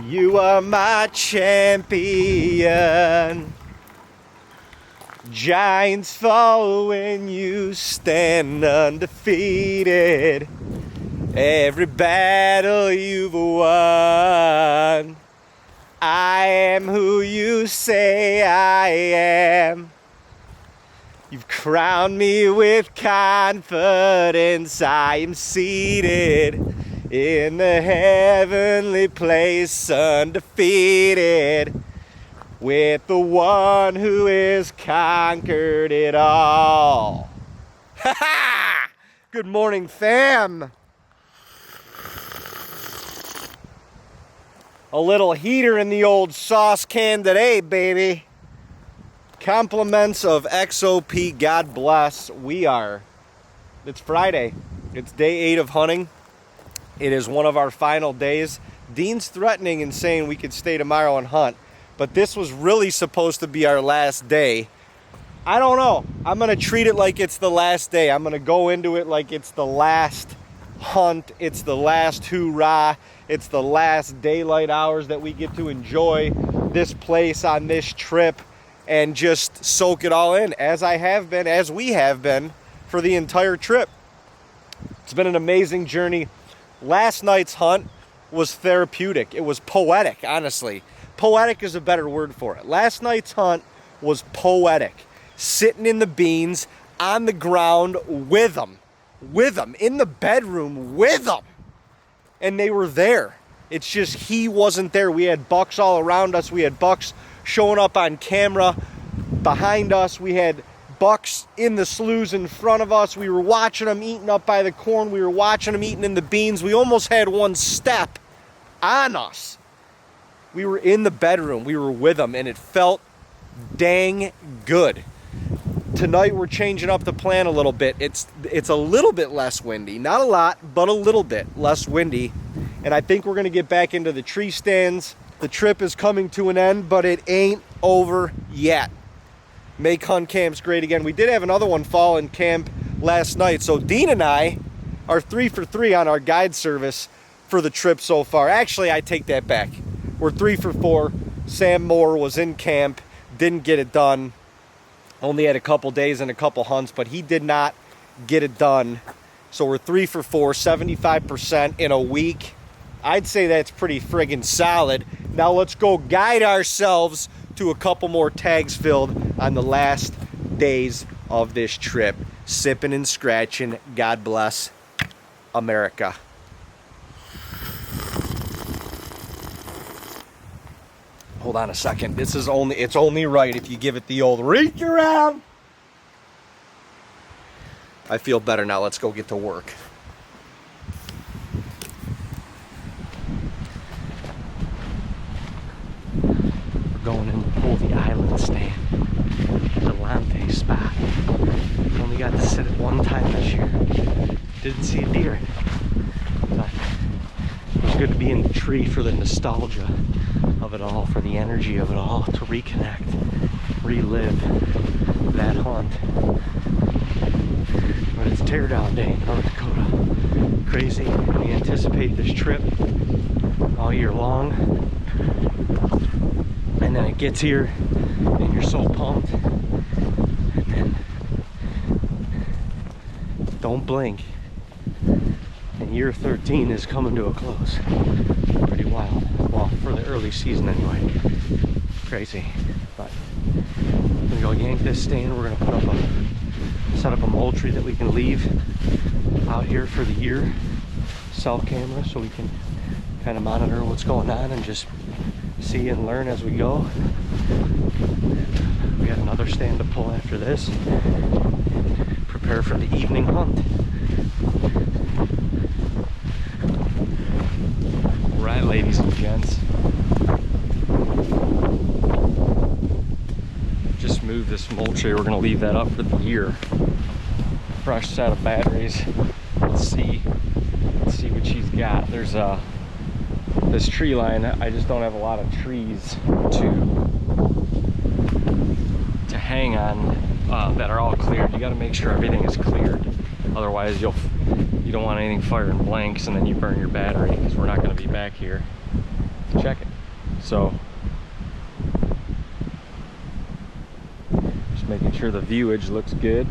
You are my champion. Giants fall when you stand undefeated. Every battle you've won. I am who you say I am. You've crowned me with confidence. I am seated in the heavenly place, undefeated, with the one who has conquered it all. Ha ha! Good morning, fam. A little heater in the old sauce can today, baby. Compliments of XOP, God bless. It's Friday. It's day 8 of hunting. It is one of our final days. Dean's threatening and saying we could stay tomorrow and hunt, but this was really supposed to be our last day. I don't know. I'm going to treat it like it's the last day. I'm going to go into it like it's the last hunt. It's the last hoorah. It's the last daylight hours that we get to enjoy this place on this trip and just soak it all in, as we have been for the entire trip. It's been an amazing journey. Last night's hunt was therapeutic. It was poetic, honestly. Poetic is a better word for it. Last night's hunt was poetic. Sitting in the beans, on the ground with them, in the bedroom with them. And they were there. It's just he wasn't there. We had bucks all around us. We had bucks showing up on camera behind us. We had bucks in the sloughs in front of us. We were watching them eating up by the corn. We were watching them eating in the beans. We almost had one step on us. We were in the bedroom. We were with them, and it felt dang good. Tonight we're changing up the plan a little bit. It's a little bit less windy. Not a lot, but a little bit less windy. And I think we're going to get back into the tree stands. The trip is coming to an end, but it ain't over yet. Make hunt camps great again. We did have another one fall in camp last night. So Dean and I are 3 for 3 on our guide service for the trip so far. Actually, I take that back. We're 3 for 4. Sam Moore was in camp, didn't get it done. Only had a couple days and a couple hunts, but he did not get it done. So we're 3 for 4, 75% in a week. I'd say that's pretty friggin' solid. Now let's go guide ourselves to a couple more tags filled on the last days of this trip. Sipping and scratching. God bless America. Hold on a second. It's only right if you give it the old reach around. I feel better now. Let's go get to work. We're going in the Holy Island stand. The Lante spot. Only got to sit it one time this year. Didn't see a deer. But it was good to be in the tree for the nostalgia of it all, for the energy of it all, to reconnect, relive that hunt. But it's teardown day in North Dakota. Crazy. We anticipate this trip all year long, and then it gets here and you're so pumped, and then don't blink and year 13 is coming to a close. Pretty wild. Well, for the early season anyway. Crazy. But we're gonna go yank this stand. We're gonna set up a Moultrie that we can leave out here for the year. Cell camera, so we can kind of monitor what's going on and just see and learn as we go. We got another stand to pull after this. Prepare for the evening hunt. Alright, ladies and gents. Just moved this Moultrie. We're gonna leave that up for the year. Fresh set of batteries. Let's see what she's got. There's this tree line. I just don't have a lot of trees to hang on that are all cleared. You got to make sure everything is cleared. Otherwise, you don't want anything firing blanks and then you burn your battery, because we're not going to be back here check it. So just making sure the viewage looks good.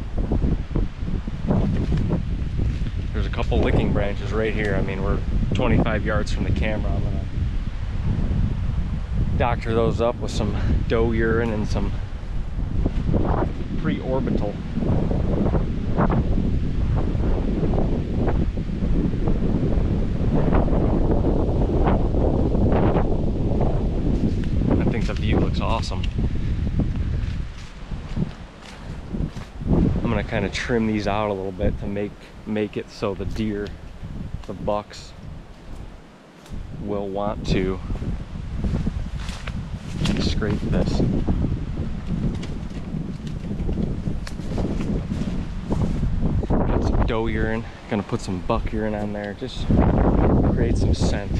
There's a couple licking branches right here. I mean, we're 25 yards from the camera. I'm gonna doctor those up with some doe urine and some pre-orbital. I think the view looks awesome. I'm gonna kind of trim these out a little bit to make it so the deer, the bucks, will want to scrape this. Got some doe urine, gonna put some buck urine on there, just create some scent.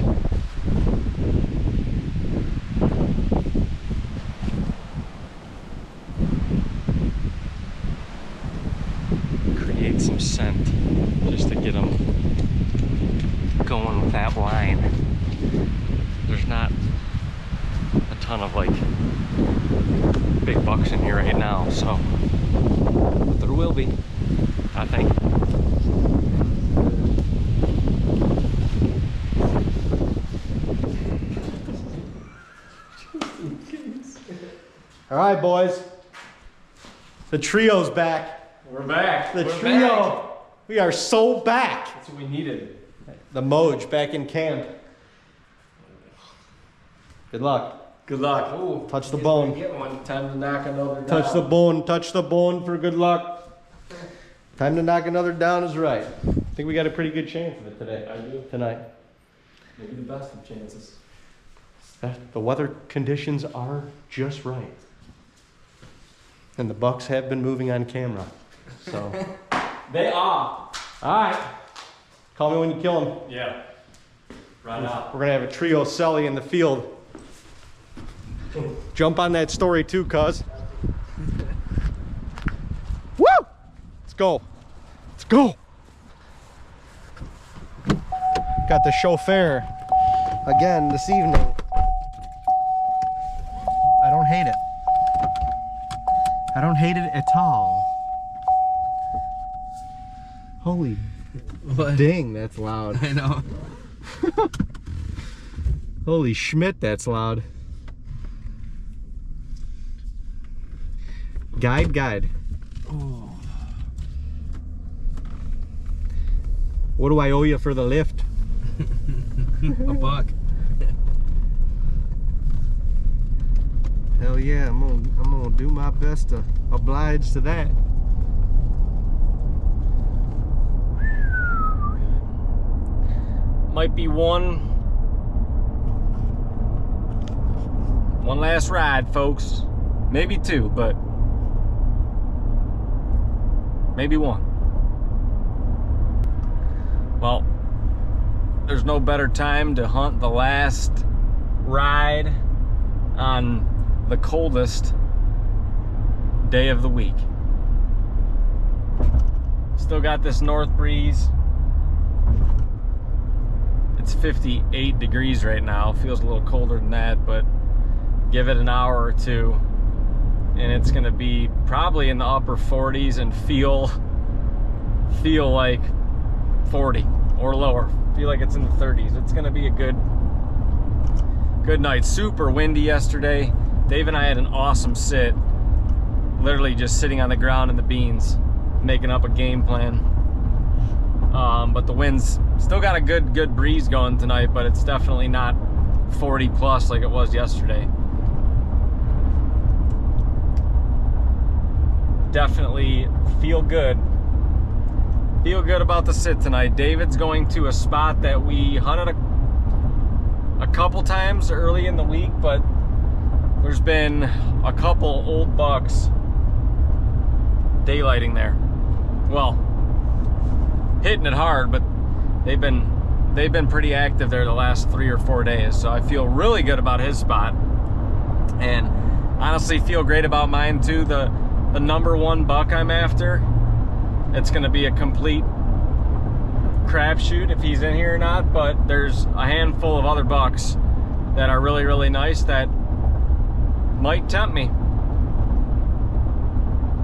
Create some scent just to get them going with that line. There's not a ton of like big bucks in here right now, so but there will be, I think. All right, boys. The trio's back. We're back. The trio. We are so back. That's what we needed. The Moj back in camp. Good luck. Good luck. Ooh, touch the bone. Get one. Time to knock another down. Touch the bone. Touch the bone for good luck. Time to knock another down is right. I think we got a pretty good chance of it today. I do. Tonight. Maybe the best of chances. The weather conditions are just right. And the bucks have been moving on camera. So they are. Alright. Call me when you kill them. Yeah. Right now. We're gonna have a trio celly in the field. Jump on that story too, cuz. Woo! Let's go. Let's go. Got the chauffeur again this evening. I don't hate it. I don't hate it at all. Holy what? Ding, that's loud. I know. Holy Schmidt, that's loud. Guide. Oh. What do I owe you for the lift? A buck. Hell yeah, I'm gonna do my best to oblige to that. Might be one last ride, folks. Maybe two, but maybe one. Well, there's no better time to hunt the last ride on the coldest day of the week. Still got this north breeze. It's 58 degrees right now. Feels a little colder than that, but give it an hour or two and it's gonna be probably in the upper 40s and feel like 40 or lower. Feel like it's in the 30s. It's gonna be a good night. Super windy yesterday. Dave and I had an awesome sit, literally just sitting on the ground in the beans, making up a game plan. But the wind's still got a good breeze going tonight, but it's definitely not 40 plus like it was yesterday. Definitely feel good about the sit tonight. David's going to a spot that we hunted a couple times early in the week, but there's been a couple old bucks daylighting there. Well, hitting it hard, but they've been pretty active there the last 3 or 4 days. So I feel really good about his spot, and honestly feel great about mine too. The number one buck I'm after, it's gonna be a complete crapshoot if he's in here or not, but there's a handful of other bucks that are really, really nice that might tempt me.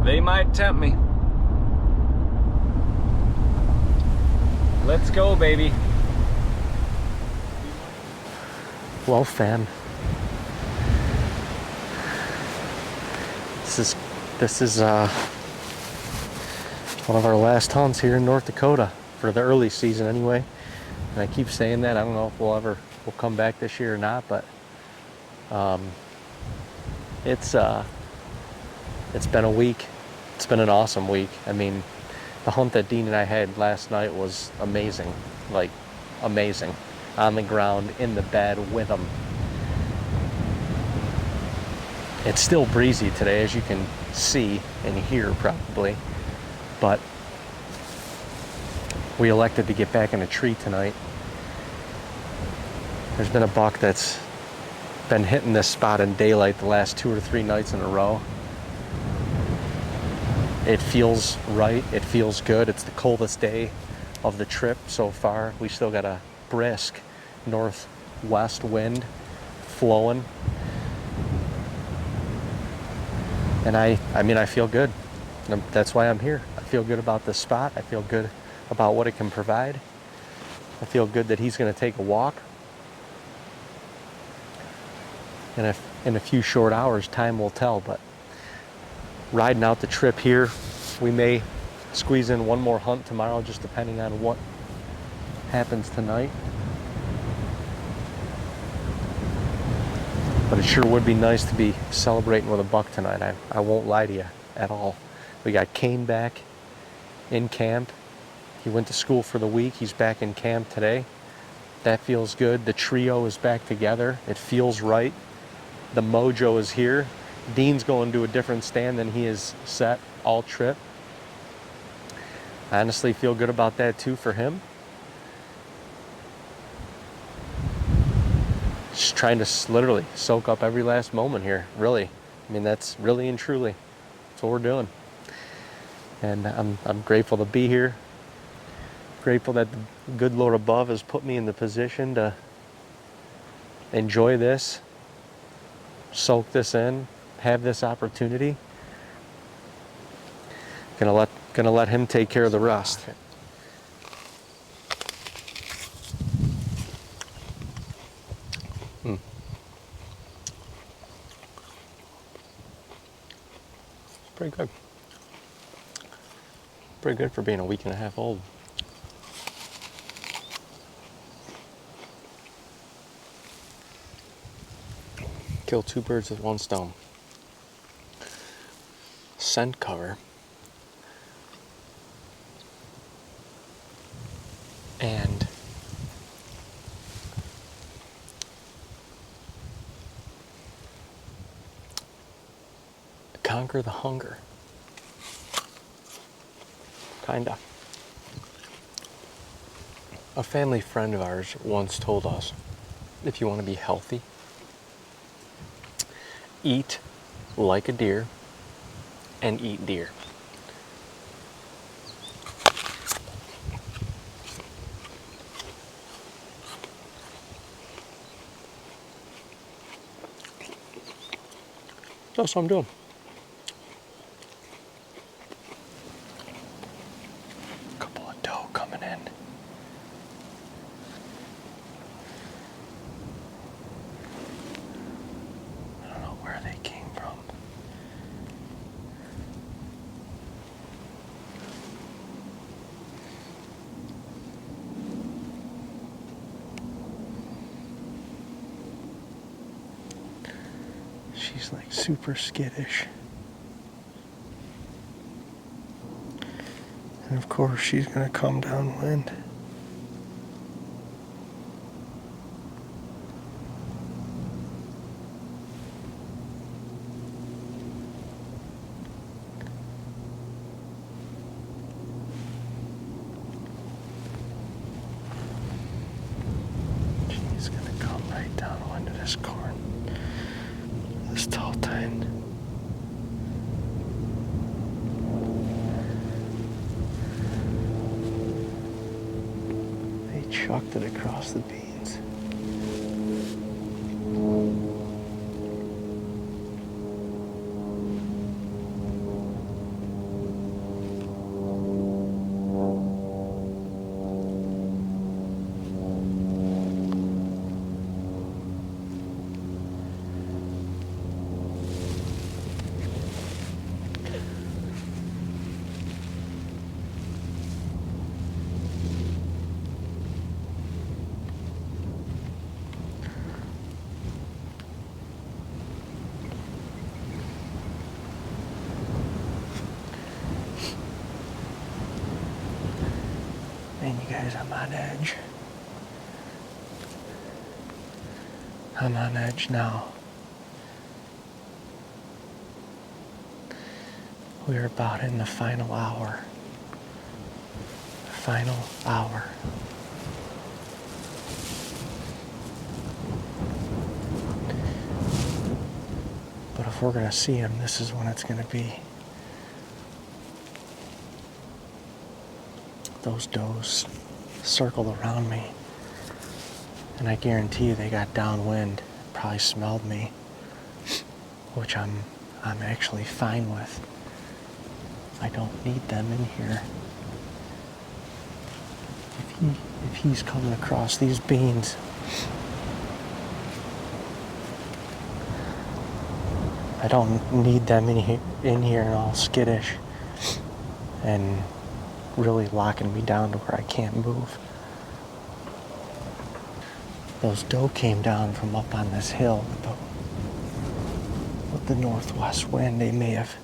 They might tempt me. Let's go, baby. Well, fam, this is one of our last hunts here in North Dakota for the early season anyway. And I keep saying that. I don't know if we'll come back this year or not, but it's been a week. It's been an awesome week. I mean, the hunt that Dean and I had last night was amazing, like amazing. On the ground, in the bed with them. It's still breezy today, as you can see and hear probably, but we elected to get back in a tree tonight. There's been a buck that's been hitting this spot in daylight the last 2 or 3 nights in a row. It feels right, it feels good. It's the coldest day of the trip so far. We still got a brisk northwest wind flowing. And I mean, I feel good. That's why I'm here. I feel good about this spot. I feel good about what it can provide. I feel good that he's going to take a walk. And in a few short hours, time will tell. But riding out the trip here, we may squeeze in one more hunt tomorrow, just depending on what happens tonight. But it sure would be nice to be celebrating with a buck tonight. I won't lie to you at all. We got Kane back in camp. He went to school for the week. He's back in camp today. That feels good. The trio is back together. It feels right. The mojo is here. Dean's going to a different stand than he has set all trip. I honestly feel good about that too for him. Just trying to literally soak up every last moment here, really. I mean, that's really and truly, that's what we're doing. And I'm grateful to be here. Grateful that the good Lord above has put me in the position to enjoy this, soak this in, have this opportunity. Gonna let him take care of the rest. Pretty good. Pretty good for being a week and a half old. Kill 2 birds with 1 stone. Scent cover. And conquer the hunger. Kinda. A family friend of ours once told us, if you want to be healthy, eat like a deer and eat deer. That's what I'm doing. Couple of doe coming in. I don't know where they came from. She's like super skittish. And of course she's gonna come downwind. She's gonna come right downwind of this corn. This tall tine. They chucked it across the beans. Man, you guys, I'm on edge. I'm on edge now. We're about in the final hour. Final hour. But if we're gonna see him, this is when it's gonna be. Those does circled around me, and I guarantee you they got downwind, probably smelled me, which I'm actually fine with. I don't need them in here. If he's coming across these beans, I don't need them in here and all skittish and really locking me down to where I can't move. Those doe came down from up on this hill with the northwest wind. They may have.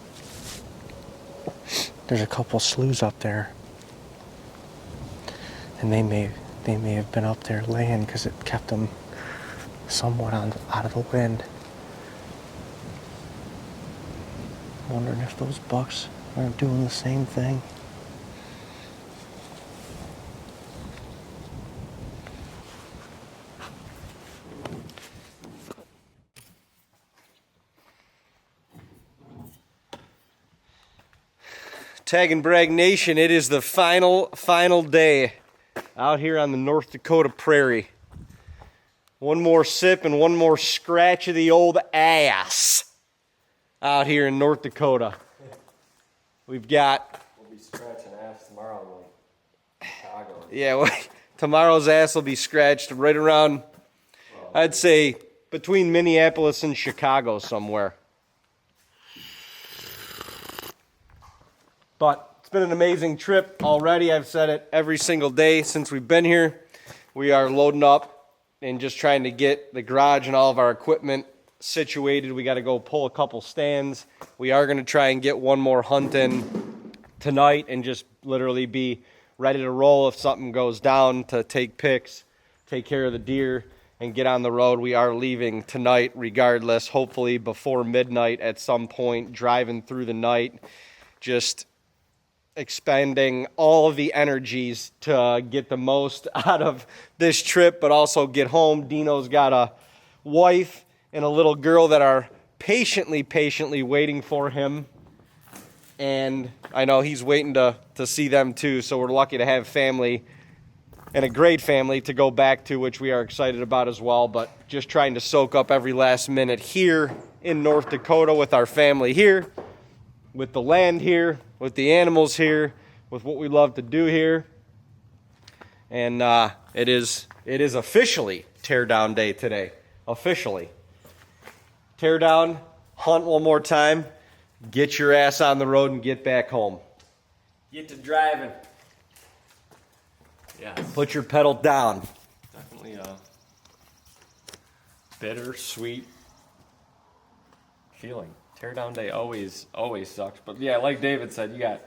There's a couple sloughs up there, and they may have been up there laying because it kept them somewhat out of the wind. Wondering if those bucks are doing the same thing. TAGNBRRAG Nation, it is the final day out here on the North Dakota prairie. One more sip and one more scratch of the old ass out here in North Dakota. We've got... We'll be scratching ass tomorrow in Chicago. Yeah, well, tomorrow's ass will be scratched right around, I'd say, between Minneapolis and Chicago somewhere. But it's been an amazing trip already. I've said it every single day since we've been here. We are loading up and just trying to get the garage and all of our equipment situated. We got to go pull a couple stands. We are going to try and get one more hunt in tonight and just literally be ready to roll if something goes down, to take pics, take care of the deer, and get on the road. We are leaving tonight regardless, hopefully before midnight at some point, driving through the night, just expending all of the energies to get the most out of this trip, but also get home. Dino's got a wife and a little girl that are patiently waiting for him. And I know he's waiting to see them too, so we're lucky to have family, and a great family to go back to, which we are excited about as well. But just trying to soak up every last minute here in North Dakota with our family here, with the land here, with the animals here, with what we love to do here. And it is officially tear down day today. Officially. Tear down, hunt one more time, get your ass on the road and get back home. Get to driving. Yeah. Put your pedal down. Definitely a bittersweet feeling. Tear down day always sucks. But yeah, like David said, you got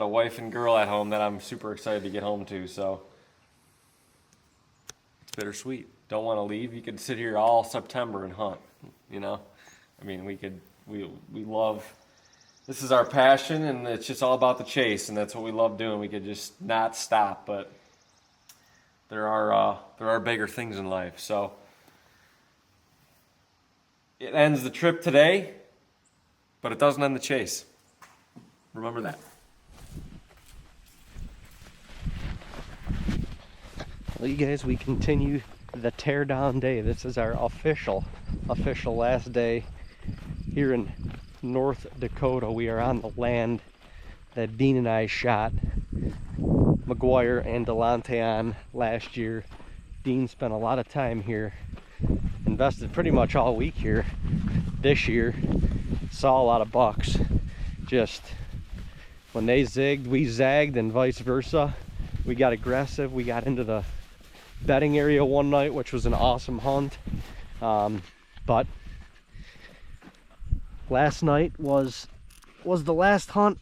a wife and girl at home that I'm super excited to get home to, so it's bittersweet. Don't want to leave. You could sit here all September and hunt, you know? I mean, we love, this is our passion, and it's just all about the chase, and that's what we love doing. We could just not stop, but there are bigger things in life. So it ends the trip today, but it doesn't end the chase. Remember that. Well, you guys, we continue the teardown day. This is our official last day here in North Dakota. We are on the land that Dean and I shot McGuire and Delonte on last year. Dean spent a lot of time here, invested pretty much all week here this year, saw a lot of bucks. Just when they zigged, we zagged, and vice versa. We got aggressive. We got into the bedding area one night, which was an awesome hunt. But last night was the last hunt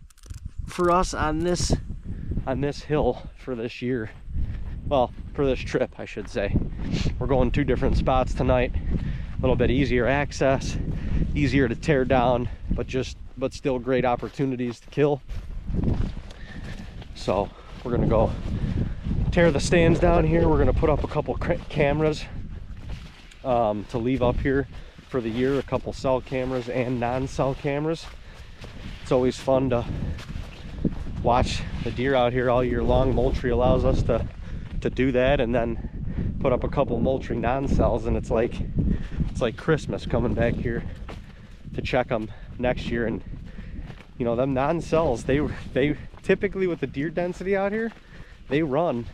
for us on this hill for this year. Well, for this trip, I should say. We're going 2 different spots tonight. A little bit easier access, easier to tear down, but still great opportunities to kill. So we're gonna go tear the stands down here. We're gonna put up a couple cameras to leave up here for the year, a couple cell cameras and non-cell cameras. It's always fun to watch the deer out here all year long. Moultrie allows us to do that, and then put up a couple Moultrie non-cells, and it's like Christmas coming back here to check them next year. And you know, them non-cells, they typically, with the deer density out here, they run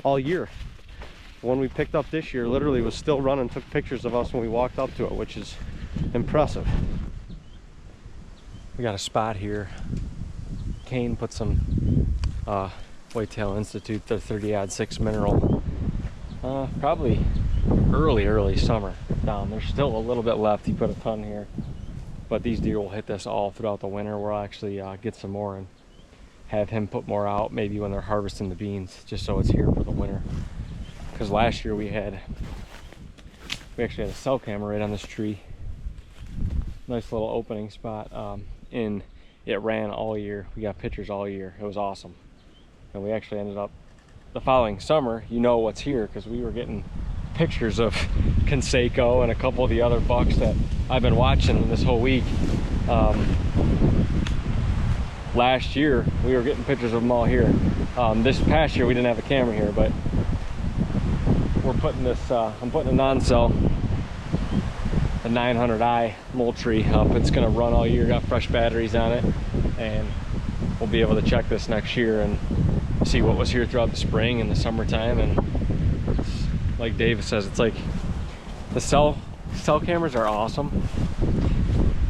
all year. The one we picked up this year literally was still running, took pictures of us when we walked up to it, which is impressive. We got a spot here. Kane put some Whitetail Institute, the 30-06 mineral, probably early summer down. There's still a little bit left. He put a ton here, but these deer will hit this all throughout the winter. We'll actually get some more and have him put more out maybe when they're harvesting the beans, just so it's here for the winter. Because last year we actually had a cell camera right on this tree. Nice little opening spot, and it ran all year. We got pictures all year. It was awesome. And we actually ended up the following summer, you know what's here, because we were getting pictures of Conseco and a couple of the other bucks that I've been watching this whole week. Last year we were getting pictures of them all here. This past year we didn't have a camera here, but we're putting this I'm putting a non-cell, the 900i Moultrie up. It's gonna run all year, got fresh batteries on it, and we'll be able to check this next year and see what was here throughout the spring and the summertime. And it's, like Dave says, it's like the cell cameras are awesome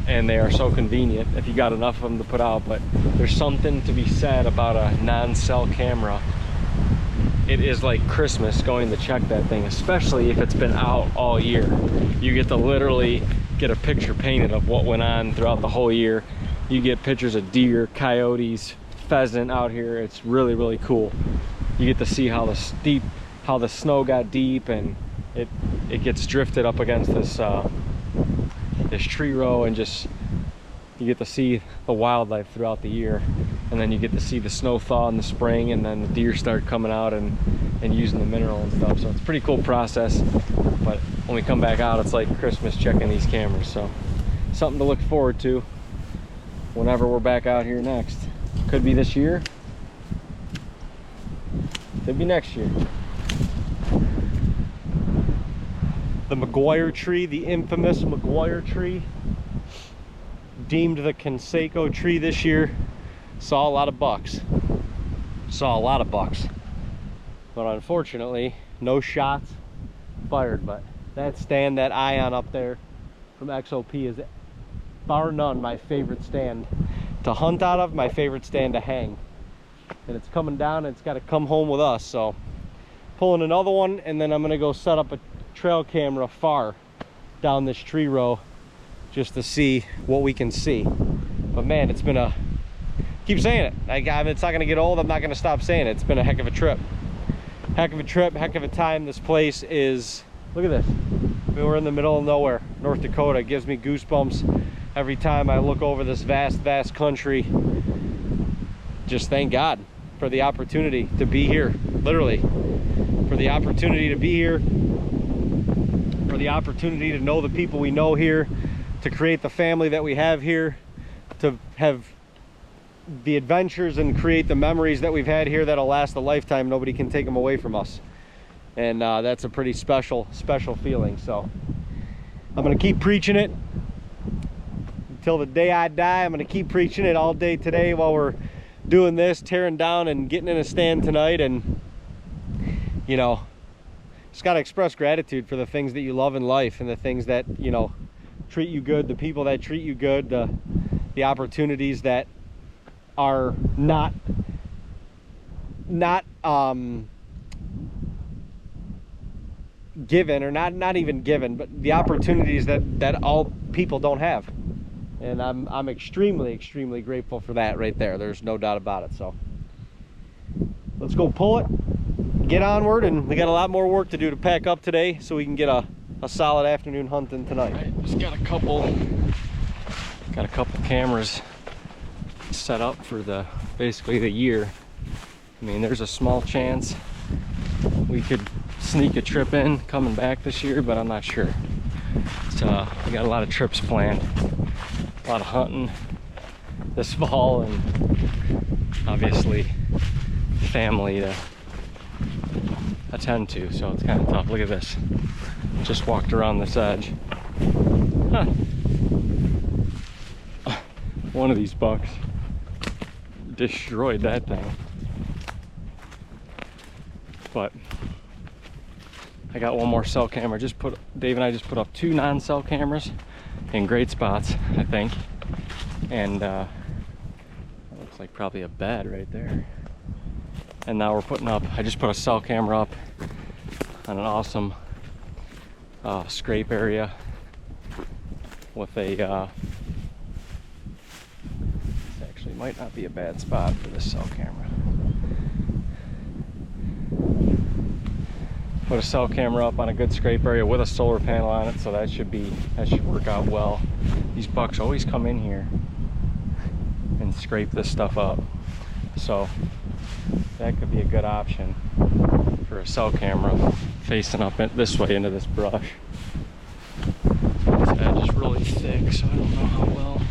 and they are so convenient if you got enough of them to put out, but there's something to be said about a non-cell camera. It is like Christmas going to check that thing, especially if it's been out all year. You get to literally get a picture painted of what went on throughout the whole year. You get pictures of deer, coyotes, pheasant out here. It's really, really cool. You get to see how the snow got deep, and it gets drifted up against this this tree row, and just you get to see the wildlife throughout the year. And then you get to see the snow thaw in the spring, and then the deer start coming out and using the mineral and stuff. So it's a pretty cool process. But when we come back out, it's like Christmas checking these cameras. So something to look forward to whenever we're back out here next. Could be this year, could be next year. The McGuire tree, the infamous McGuire tree, deemed the Conseco tree this year, saw a lot of bucks. But unfortunately, no shots fired. But that stand, that ion up there from XOP, is bar none my favorite stand to hunt out of, my favorite stand to hang. And it's coming down, and it's got to come home with us. So pulling another one, and then I'm gonna go set up a trail camera far down this tree row just to see what we can see. But man, it's been keep saying it, it's not gonna get old. I'm not gonna stop saying it. It's been a heck of a trip, heck of a time. This place is, look at this. I mean, we're in the middle of nowhere, North Dakota. It gives me goosebumps every time I look over this vast country. Just thank God for the opportunity to be here, literally, for the opportunity to be here, for the opportunity to know the people we know here, to create the family that we have here, to have the adventures and create the memories that we've had here that'll last a lifetime. Nobody can take them away from us. And that's a pretty special feeling. So I'm gonna keep preaching it until the day I die. I'm gonna keep preaching it all day today while we're doing this, tearing down and getting in a stand tonight. And you know, just gotta express gratitude for the things that you love in life and the things that, you know, treat you good, the people that treat you good, the opportunities that are not given, or not even given, but the opportunities that all people don't have. And I'm extremely grateful for that right there. There's no doubt about it. So let's go pull it, get onward, and we got a lot more work to do to pack up today so we can get a solid afternoon hunting tonight. Right, just got a couple cameras set up for basically the year. I mean, there's a small chance we could sneak a trip in coming back this year, but I'm not sure. So we got a lot of trips planned, a lot of hunting this fall, and obviously family to attend to, so it's kind of tough. Look at this, just walked around this edge. Huh. One of these bucks destroyed that thing. But I got one more cell camera. Dave and I just put up 2 non-cell cameras in great spots, I think. And that looks like probably a bed right there. And now we're putting up, I just put a cell camera up on an awesome scrape area with a this actually might not be a bad spot for this cell camera. Put a cell camera up on a good scrape area with a solar panel on it, so that should work out well. These bucks always come in here and scrape this stuff up, so that could be a good option for a cell camera facing up this way into this brush. This edge is really thick, so I don't know how well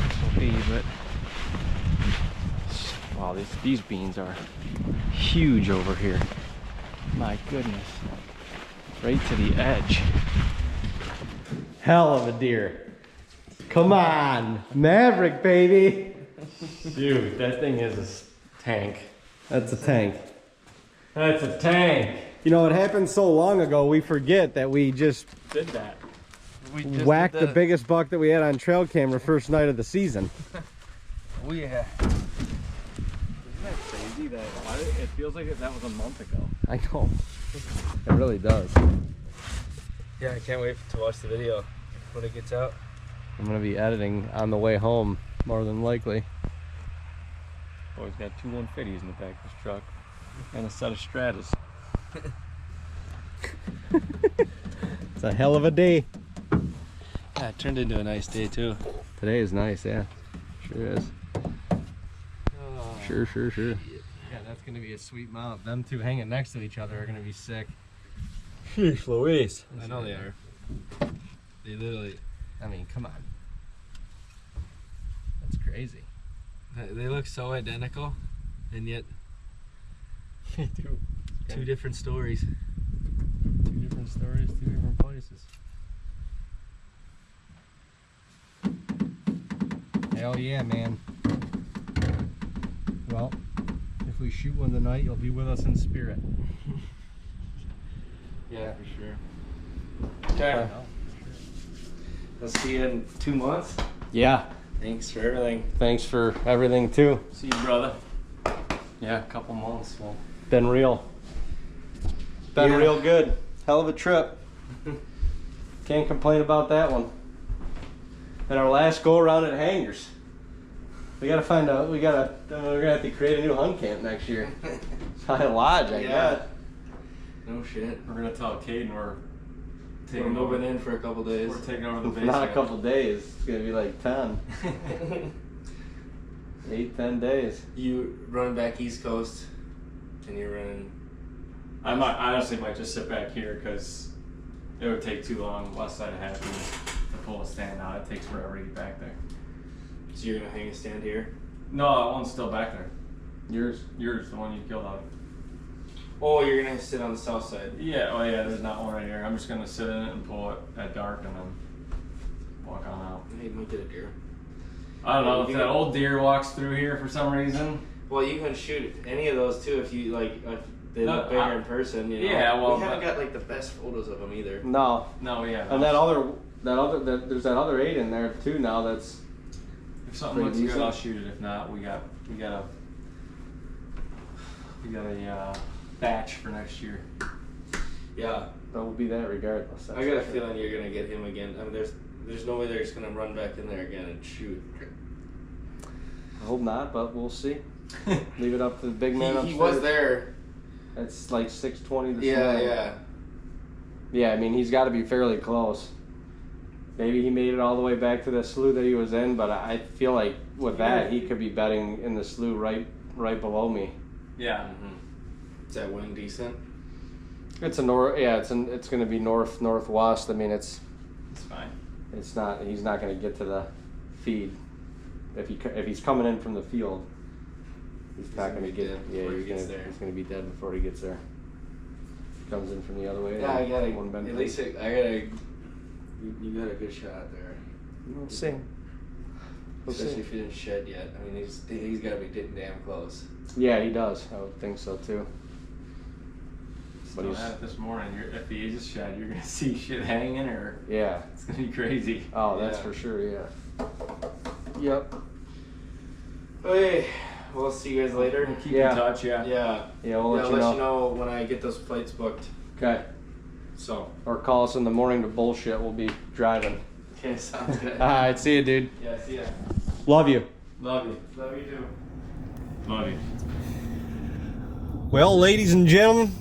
this will be, but wow, these beans are huge over here. My goodness, right to the edge. Hell of a deer. Come on, Maverick, baby. Dude, that thing is a tank. That's a tank. That's a tank. You know, it happened so long ago, we forget that we just Did that. whacked the biggest buck that we had on trail camera first night of the season. Oh yeah. Isn't that crazy that it feels like that was a month ago? I know. It really does. Yeah, I can't wait to watch the video when it gets out. I'm gonna be editing on the way home, more than likely. Always got 2 150s in the back of this truck and a set of Stratas. It's a hell of a day. Yeah, it turned into a nice day too. Today is nice, yeah. Sure is. Oh, Sure. yeah, that's gonna be a sweet mount. Them two hanging next to each other are gonna be sick. Sheesh Louise. I know they are. They literally, I mean, come on. That's crazy. They look so identical, and yet They do. two different stories. 2 different stories, 2 different places. Hell yeah, man. Well, if we shoot one tonight, you'll be with us in spirit. Yeah, for sure. Okay. I'll see you in 2 months. Yeah. Thanks for everything. Thanks for everything too. See you, brother. Yeah, a couple months. Well, Been real. Been Yeah. real good. Hell of a trip. Can't complain about that one. And our last go around at Hangers. We gotta find out. We're gonna have to create a new hunt camp next year. High Lodge, I guess. No shit. we're gonna tell Kane we're We're taking moving over. in for a couple days. We're taking over the base. Not a camp. couple days. It's gonna be like 10. 8-10 days. You run back East Coast, and you're running. I honestly might just sit back here because it would take too long west side of Happy to pull a stand out. It takes forever to get back there. So you're gonna hang a stand here? No, that one's still back there. Yours. Yours, the one you killed out. Oh, you're gonna sit on the south side. Yeah, oh yeah, there's not one right here. I'm just gonna sit in it and pull it at dark and then walk on out. Hey, you might get a deer. I don't know, if that old deer walks through here for some reason. Well, you can shoot any of those too if you like. If they look bigger in person. You know? Yeah, well, we haven't got like the best photos of them either. No. No, yeah. And there's that other 8 in there too now. That's if something looks good, I'll shoot it. If not, we got a batch for next year. Yeah, that will be that regardless. I got a feeling you're gonna get him again. I mean, there's no way they're just gonna run back in there again and shoot. I hope not, but we'll see. Leave it up to the big man upstairs. He was there. It's like 6:20 this Yeah, morning. yeah. Yeah, I mean, he's got to be fairly close. Maybe he made it all the way back to the slough that he was in, but I feel like with that, he could be bedding in the slough right below me. Yeah. Is that wind decent? It's a north. Yeah, it's going to be northwest. I mean, it's fine. It's not. He's not going to get to the feed if he's coming in from the field. He's not going to get. Yeah, he's going to be dead before he gets there. Comes in from the other way. Yeah, I got one bend. at least you got a good shot there. We'll see. Especially if he didn't shed yet. I mean, he's got to be damn close. Yeah, he does. I would think so too. But he's at it this morning. If he is shed, you're gonna see shit hanging, or yeah, it's gonna be crazy. Oh, that's for sure. Yeah. Yep. Hey, we'll see you guys later. We'll keep in touch. Yeah. Yeah. Yeah, we'll let you know when I get those flights booked. Okay. So. Or call us in the morning to bullshit. We'll be driving. Okay, sounds good. All right, see you, dude. Yeah, see ya. Love you. Love you. Love you too. Love you. Well, ladies and gentlemen,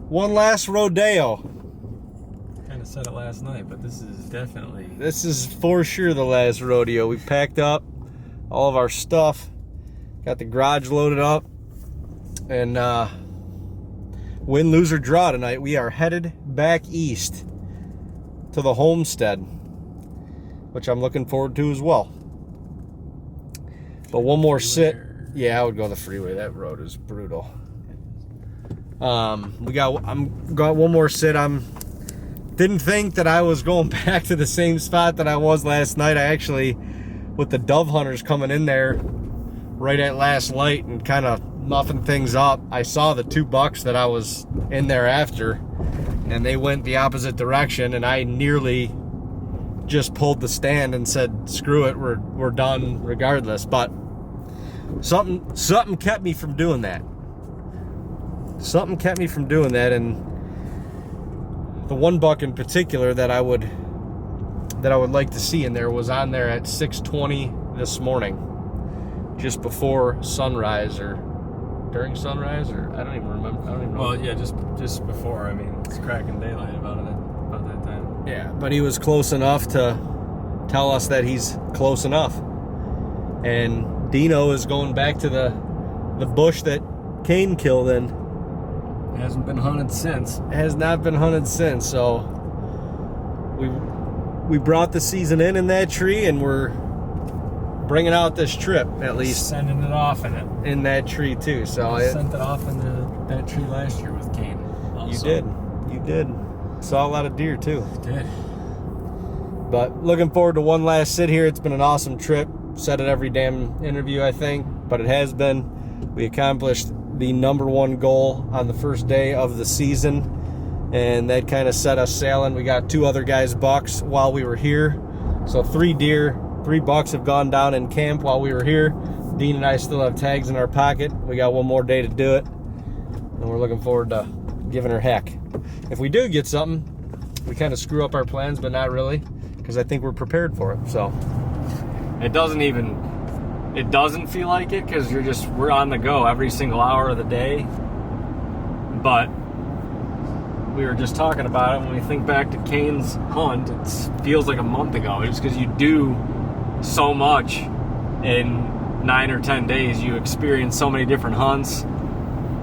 one last rodeo. Kind of said it last night, but this is for sure the last rodeo. We packed up all of our stuff, got the garage loaded up, and win, lose, or draw tonight, we are headed back east to the homestead, which I'm looking forward to as well. But one more sit. Yeah, I would go the freeway. That road is brutal. I'm got one more sit. Didn't think that I was going back to the same spot that I was last night. I actually, with the dove hunters coming in there right at last light and kind of muffing things up, I saw the 2 bucks that I was in there after, and they went the opposite direction, and I nearly just pulled the stand and said, screw it, we're done regardless. But something kept me from doing that. Something kept me from doing that, and the 1 buck in particular that I would like to see in there was on there at 6:20 this morning, just before sunrise or during sunrise, or I don't even remember. I don't even know. Well, yeah, just before. I mean, it's cracking daylight about that time. Yeah, but he was close enough to tell us that he's close enough. And Dino is going back to the bush that Kane killed in. Hasn't been hunted since. Has not been hunted since. So we brought the season in that tree, and we're bringing out this trip at least. Sending it off in it. In that tree too. So I sent it off into that tree last year with Kane. Also. You did. Saw a lot of deer too. Did. But looking forward to one last sit here. It's been an awesome trip. Said it every damn interview, I think, but it has been. We accomplished the #1 goal on the first day of the season, and that kind of set us sailing. We got 2 other guys' bucks while we were here, so 3 bucks have gone down in camp while we were here. Dean and I still have tags in our pocket. We got 1 more day to do it, and we're looking forward to giving her heck. If we do get something, we kind of screw up our plans, but not really, because I think we're prepared for it. So it doesn't feel like it, because we're on the go every single hour of the day. But we were just talking about it, when we think back to Kane's hunt, it feels like a month ago, just because you do so much in 9 or 10 days. You experience so many different hunts,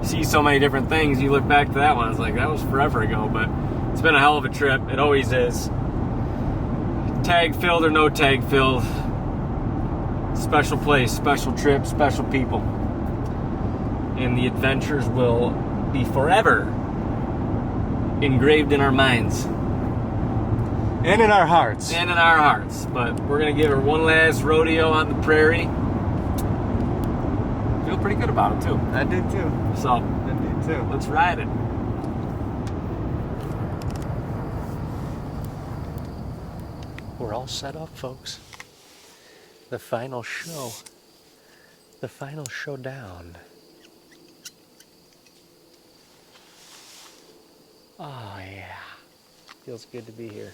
see so many different things. You look back to that one, it's like, that was forever ago. But it's been a hell of a trip. It always is. Tag filled or no tag filled, special place, special trip, special people, and the adventures will be forever engraved in our minds. And in our hearts. And in our hearts. But we're going to give her one last rodeo on the prairie. Feel pretty good about it, too. I did too. So, I did too. let's ride it. We're all set up, folks. The final show. The final showdown. Oh, yeah. Feels good to be here.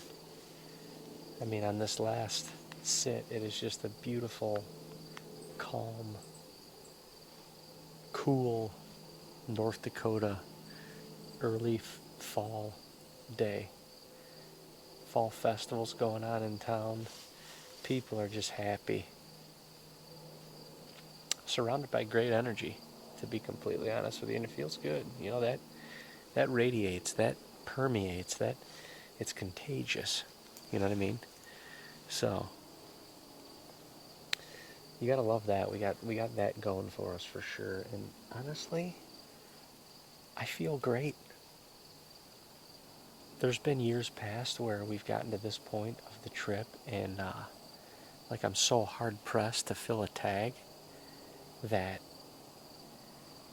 I mean, on this last sit, it is just a beautiful, calm, cool North Dakota early fall day. Fall festivals going on in town. People are just happy. Surrounded by great energy, to be completely honest with you, and it feels good. You know, that radiates, that permeates, that it's contagious. You know what I mean? So you gotta love that. We got that going for us for sure. And honestly, I feel great. There's been years past where we've gotten to this point of the trip and like I'm so hard pressed to fill a tag that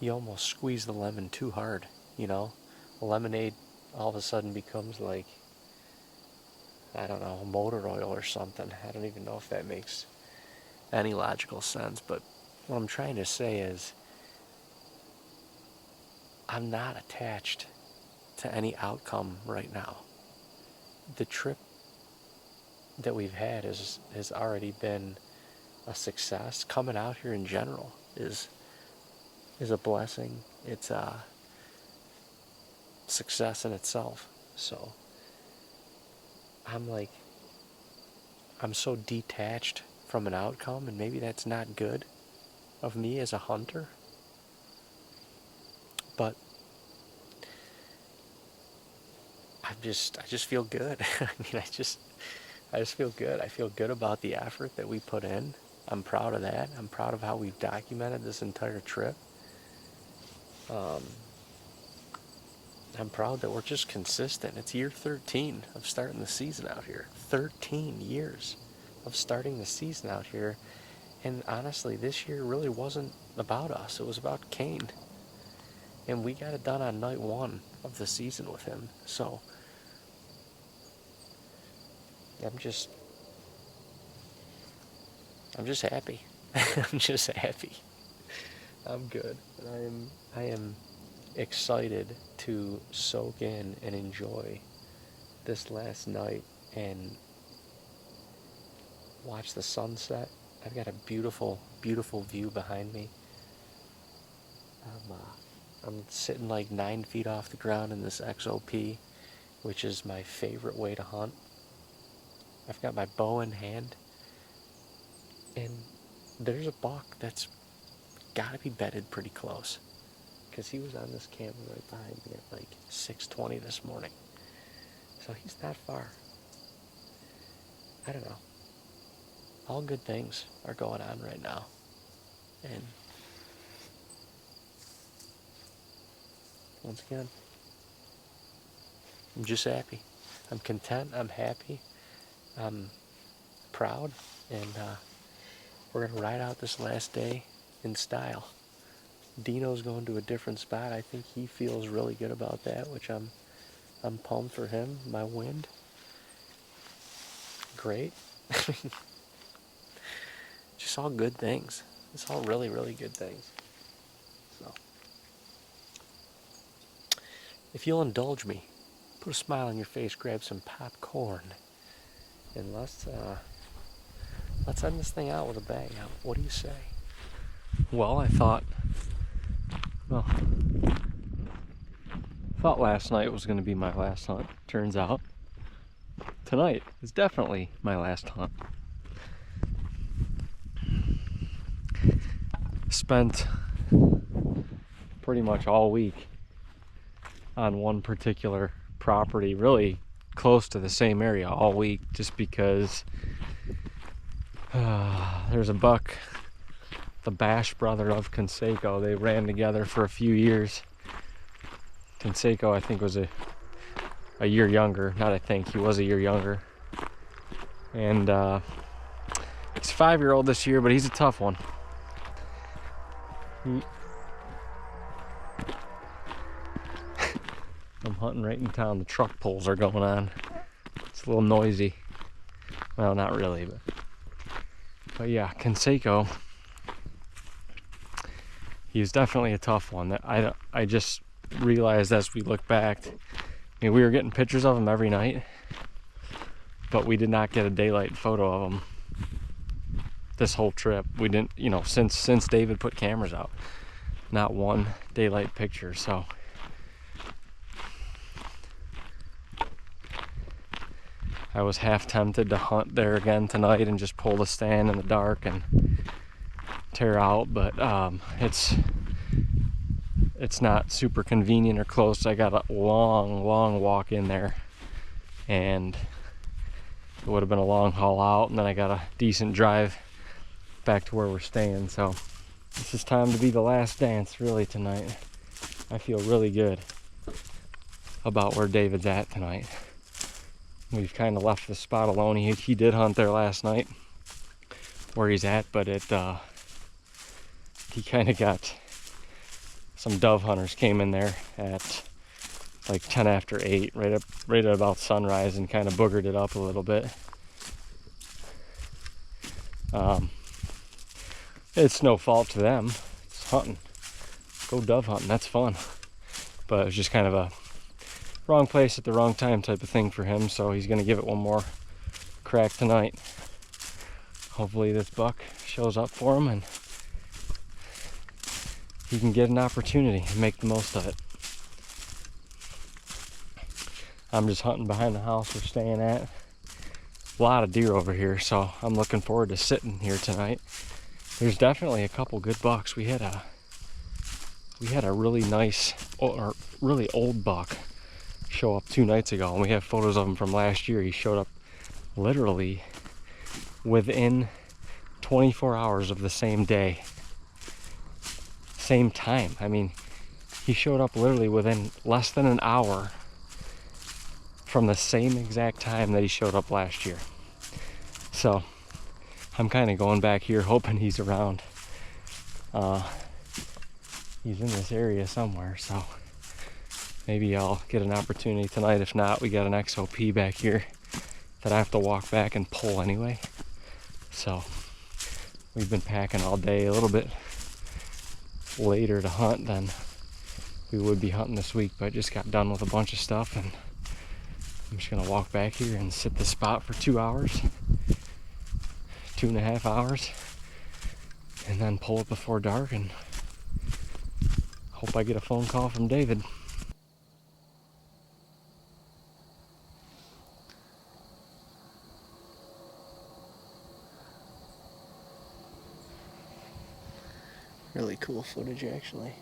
you almost squeeze the lemon too hard, you know? Lemonade all of a sudden becomes like, I don't know, motor oil or something. I don't even know if that makes any logical sense, but what I'm trying to say is I'm not attached to any outcome right now. The trip that we've had has already been a success. Coming out here in general is a blessing. It's a success in itself. So I'm so detached from an outcome, and maybe that's not good of me as a hunter, but I just feel good. I mean, I just feel good. I feel good about the effort that we put in. I'm proud of that. I'm proud of how we've documented this entire trip. I'm proud that we're just consistent. It's year 13 of starting the season out here. 13 years of starting the season out here. And honestly, this year really wasn't about us. It was about Kane. And we got it done on night 1 of the season with him. So I'm just happy. I'm just happy. I'm good. And I am excited to soak in and enjoy this last night and watch the sunset. I've got a beautiful, beautiful view behind me. I'm sitting like 9 feet off the ground in this XOP, which is my favorite way to hunt. I've got my bow in hand, and there's a buck that's got to be bedded pretty close, because he was on this camera right behind me at like 6:20 this morning. So he's not far. I don't know. All good things are going on right now. And once again, I'm just happy. I'm content. I'm happy. I'm proud. And we're going to ride out this last day in style. Dino's going to a different spot. I think he feels really good about that, which I'm pumped for him. My wind, great. Just all good things. It's all really, really good things. So, if you'll indulge me, put a smile on your face, grab some popcorn, and let's end this thing out with a bang. What do you say? Well, I thought last night was going to be my last hunt. Turns out tonight is definitely my last hunt. Spent pretty much all week on one particular property, really close to the same area all week, just because there's a buck, the Bash brother of Conseco. They ran together for a few years, Conseco, I think, was a year younger. Not I think, he was a year younger. And he's a 5-year-old this year, but he's a tough one. I'm hunting right in town. The truck pulls are going on. It's a little noisy. Well, not really, but yeah, Conseco. He's definitely a tough one. That I just realized as we look back. I mean, we were getting pictures of him every night, but we did not get a daylight photo of him this whole trip. We didn't, you know, since David put cameras out, not one daylight picture. So I was half tempted to hunt there again tonight and just pull the stand in the dark and tear out, but it's not super convenient or close. I got a long walk in there, and it would have been a long haul out, and then I got a decent drive back to where we're staying. So this is time to be the last dance really tonight. I feel really good about where David's at tonight. We've kind of left the spot alone. He did hunt there last night where he's at, but he kind of got some dove hunters came in there at like 10 after 8, right at about sunrise, and kind of boogered it up a little bit. It's no fault to them. It's hunting. Go dove hunting. That's fun. But it was just kind of a wrong place at the wrong time type of thing for him, so he's going to give it one more crack tonight. Hopefully this buck shows up for him and he can get an opportunity and make the most of it. I'm just hunting behind the house we're staying at. A lot of deer over here, so I'm looking forward to sitting here tonight. There's definitely a couple good bucks. We had a really nice or really old buck show up 2 nights ago, and we have photos of him from last year. He showed up literally within 24 hours of the same day, same time. I mean, he showed up literally within less than an hour from the same exact time that he showed up last year. So I'm kind of going back here hoping he's around. He's in this area somewhere, so maybe I'll get an opportunity tonight. If not, we got an XOP back here that I have to walk back and pull anyway. So we've been packing all day, a little bit later to hunt than we would be hunting this week, but just got done with a bunch of stuff, and I'm just gonna walk back here and sit the spot for 2 hours, 2.5 hours, and then pull it before dark and hope I get a phone call from David. Really cool footage, actually.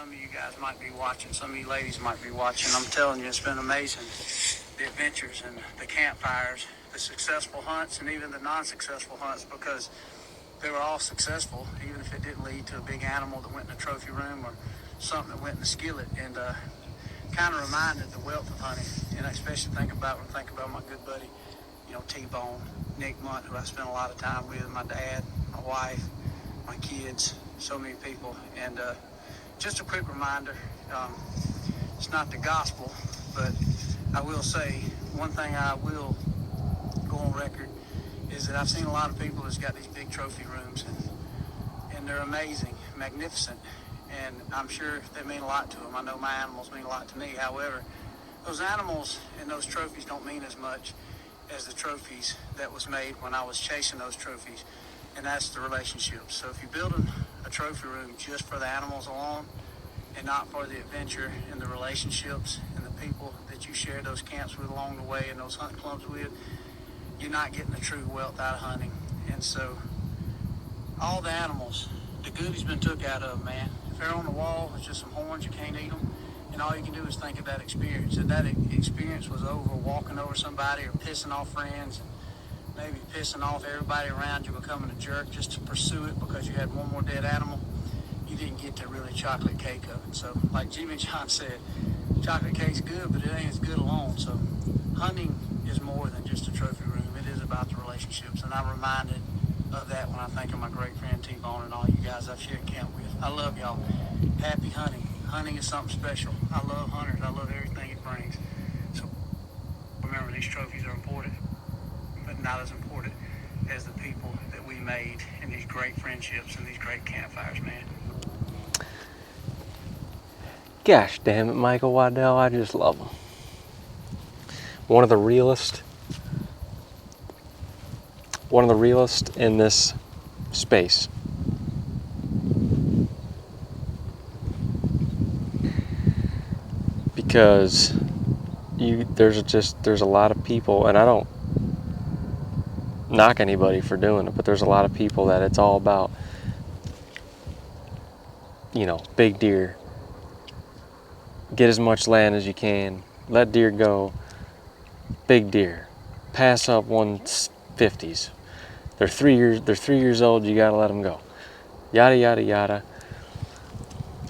some of you guys might be watching, some of you ladies might be watching. I'm telling you, it's been amazing. The adventures and the campfires, the successful hunts, and even the non-successful hunts, because they were all successful, even if it didn't lead to a big animal that went in a trophy room or something that went in the skillet. And kind of reminded the wealth of hunting. And I especially think about my good buddy, you know, T-Bone, Nick Munt, who I spent a lot of time with, my dad, my wife, my kids, so many people. And just a quick reminder, it's not the gospel, but I will say one thing I will go on record is that I've seen a lot of people that's got these big trophy rooms, and they're amazing, magnificent, and I'm sure they mean a lot to them. I know my animals mean a lot to me. However, those animals and those trophies don't mean as much as the trophies that was made when I was chasing those trophies, and that's the relationships. So if you're building a trophy room just for the animals alone and not for the adventure and the relationships and the people that you share those camps with along the way and those hunt clubs with, you're not getting the true wealth out of hunting. And so all the animals, the goodie's been took out of them, man. If they're on the wall, it's just some horns, you can't eat them. And all you can do is think of that experience. And that experience was over walking over somebody or pissing off friends, and maybe pissing off everybody around you, becoming a jerk just to pursue it because you had one more dead animal. You didn't get the really chocolate cake of it. So like Jimmy John said, chocolate cake's good, but it ain't as good alone. So hunting is more than just a trophy room. It is about the relationships. And I'm reminded of that when I think of my great friend T-Bone and all you guys I've shared camp with. I love y'all. Happy hunting. Hunting is something special. I love hunters. I love everything it brings. So remember, these trophies are important, but not as important as the people that we made in these great friendships and these great campfires, man. Gosh damn it, Michael Waddell, I just love him. One of the realest in this space. Because there's a lot of people, and I don't knock anybody for doing it, but there's a lot of people that it's all about, you know, big deer, get as much land as you can, let deer go, big deer, pass up 150s. They're 3 years old, you gotta let them go, yada yada yada.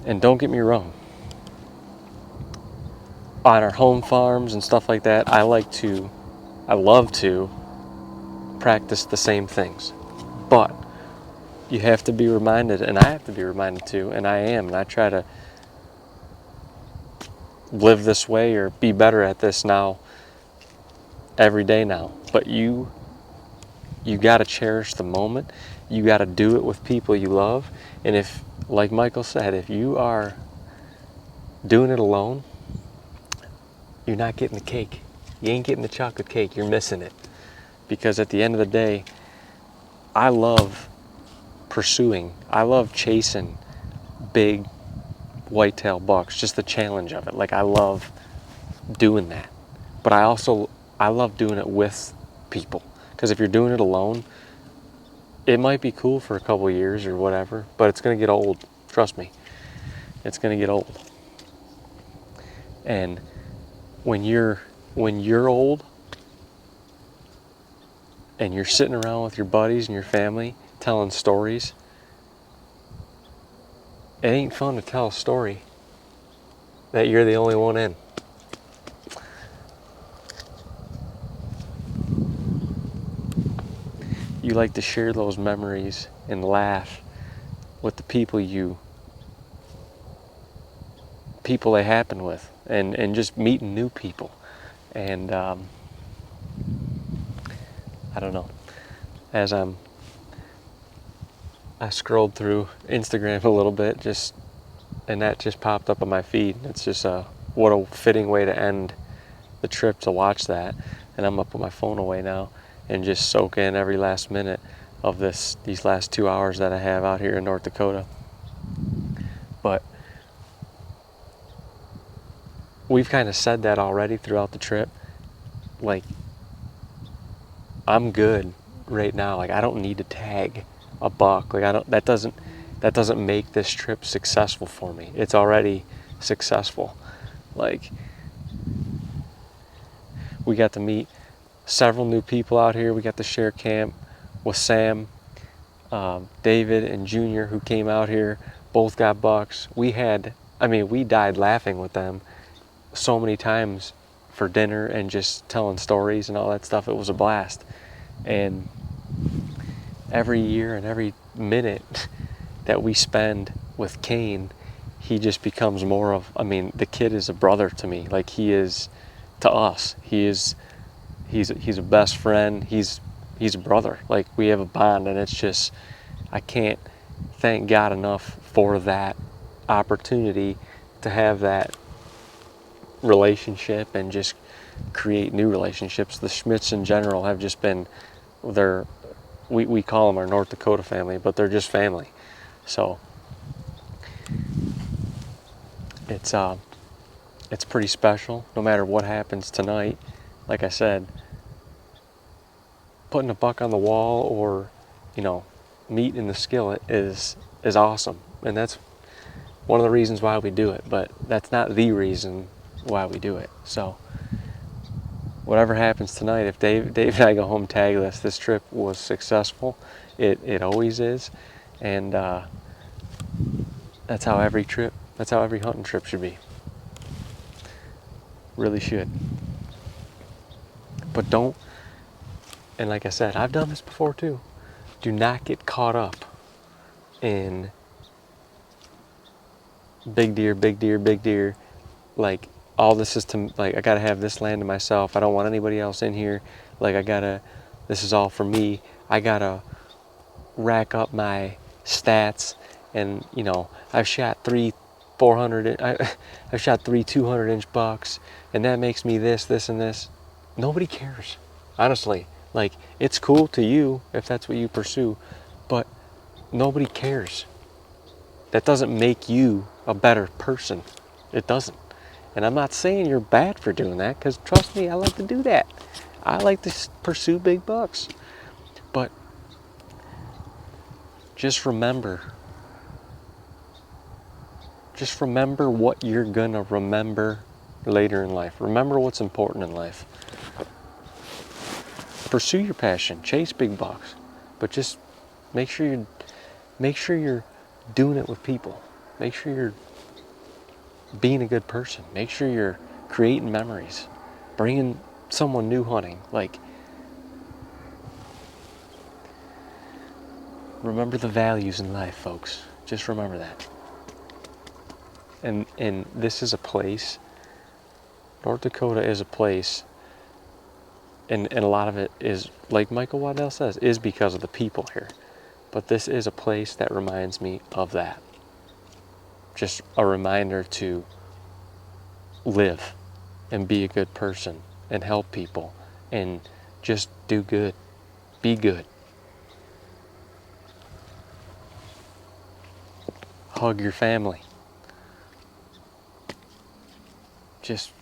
And don't get me wrong, on our home farms and stuff like that, I love to practice the same things. But you have to be reminded, and I have to be reminded too, and I am, and I try to live this way or be better at this now, every day now. But you gotta cherish the moment. You gotta do it with people you love. And if, like Michael said, if you are doing it alone, you're not getting the cake. You ain't getting the chocolate cake. You're missing it. Because at the end of the day, I love chasing big whitetail bucks, just the challenge of it. Like, I love doing that. But I love doing it with people. Because if you're doing it alone, it might be cool for a couple years or whatever, but it's going to get old. Trust me. It's going to get old. And when you're old and you're sitting around with your buddies and your family telling stories, it ain't fun to tell a story that you're the only one in. You like to share those memories and laugh with the people they happen with, and just meeting new people. And I don't know, as I scrolled through Instagram a little bit, and that just popped up on my feed. It's just what a fitting way to end the trip, to watch that. And I'm gonna put my phone away now and just soak in every last minute of these last 2 hours that I have out here in North Dakota. But we've kind of said that already throughout the trip. Like, I'm good right now. Like, I don't need to tag a buck. Like, that doesn't make this trip successful for me. It's already successful. Like, we got to meet several new people out here. We got to share camp with Sam, David, and Junior, who came out here. Both got bucks. We died laughing with them so many times for dinner and just telling stories and all that stuff. It was a blast. And every year and every minute that we spend with Kane, he just becomes more of, the kid is a brother to me. Like, he is to us. He's a best friend. He's a brother. Like, we have a bond, and it's just, I can't thank God enough for that opportunity to have that relationship and just create new relationships. The Schmidts in general have just been, we call them our North Dakota family, but they're just family. So it's pretty special no matter what happens tonight. Like I said, putting a buck on the wall or, meat in the skillet is awesome. And that's one of the reasons why we do it, but that's not the reason why we do it. So whatever happens tonight, if Dave and I go home tagless, this trip was successful. It always is. And that's how every hunting trip should be. Really should. But don't, and like I said, I've done this before too. Do not get caught up in big deer, big deer, big deer. Like, all this is to, like, I gotta have this land to myself. I don't want anybody else in here. Like, this is all for me. I gotta rack up my stats. And, I've shot three 200-inch bucks, and that makes me this, and this. Nobody cares, honestly. Like, it's cool to you if that's what you pursue, but nobody cares. That doesn't make you a better person. It doesn't. And I'm not saying you're bad for doing that, because trust me, I like to do that. I like to pursue big bucks. But just remember what you're gonna remember later in life. Remember what's important in life. Pursue your passion, chase big bucks, but just make sure you're doing it with people. Make sure you're being a good person. Make sure you're creating memories, bringing someone new hunting. Like, remember the values in life, folks. Just remember that. And this is a place, North Dakota is a place, and a lot of it is, like Michael Waddell says, is because of the people here. But this is a place that reminds me of that. Just a reminder to live and be a good person and help people and just do good. Be good. Hug your family. Just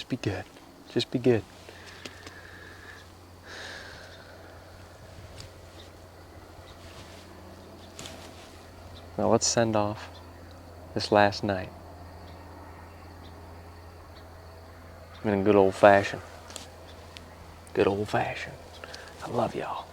be good. Just be good. Now let's send off this last night in a good old fashion. Good old fashion. I love y'all.